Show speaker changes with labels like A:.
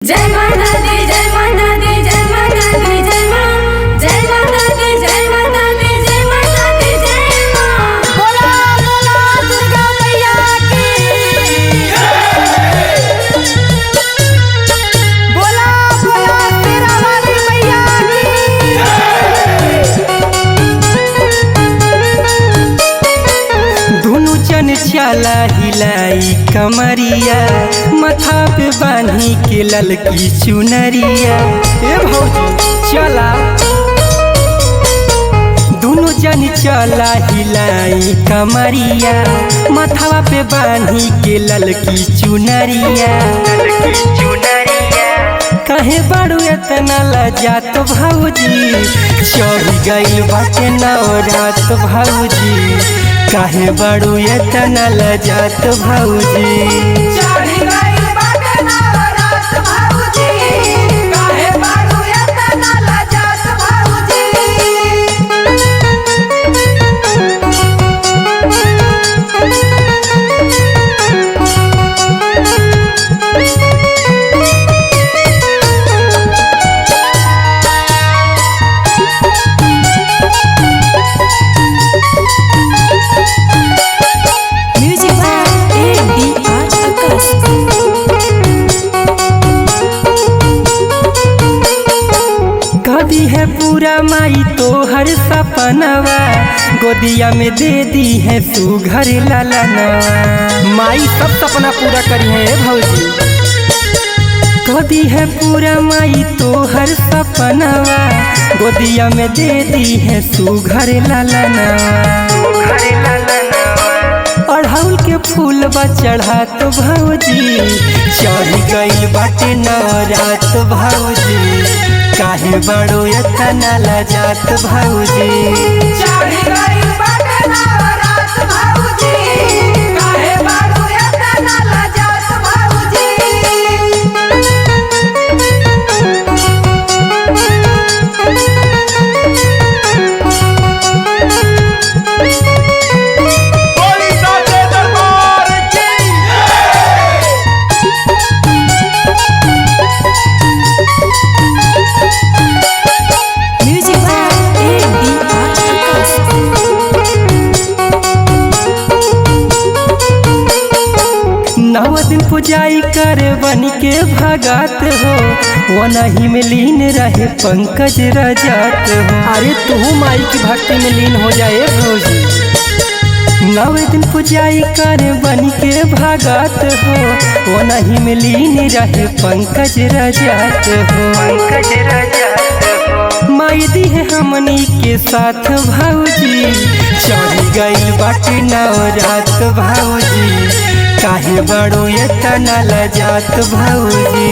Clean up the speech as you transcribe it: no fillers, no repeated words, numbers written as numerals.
A: जय माता दी जय माता दी जय माता दी जय मां जय माता दी जय माता दी जय माता दी जय मां। बोला बोला दुर्गा मैया की बोला बोला तेरा वाली मैया की।
B: दोनों जन चला हिलाई कमरिया माथा पे बांधी के ललकी चुनरिया। ए भौजी चला दोनों जन चला हिलाई कमरिया माथा पे बांधी के ललकी चुनरिया। कहे बारू इतना लजात भौजी चढ़ गइल बाटे नवरात भौजी। काहे बारू इतना लजात भौजी
A: चढ़ गइल बाटे नवरात भौजी। काहे बारू इतना लजात भौजी।
B: कभी है पूरा माई तो हर सपनवा गोदिया में दे दी है सुघर लालनवा। माई सब सपना पूरा करी है भौजी। कभी है पूरा माई तो हर सपनवा गोदिया में दे दी है सुघर लालनवा। अड़हुल के फूल बा चढ़ा तो भौजी चढ़ गइल बाटे नवरात भौजी। काहे बड़ो इतना लजात भौजी
A: चढ़ गइल बाटे नवरात भौजी। काहे बारू इतना लजात भौजी।
C: बोली साचे दरबार की
B: नौ दिन पुजाई कर बन के भगात हो वो नहीं में लीन रहे पंकज रजात हो। अरे तू माई की भक्ति में लीन हो जाए भौजी। 9 दिन पुजाई कर बन के भगात हो वो नहीं में लीन रहे पंकज रजात हो। माई दी है हमनी के साथ भौजी चढ़ गइल बाटे नवरात भौजी। काहे बड़ो इतना लजात भौजी।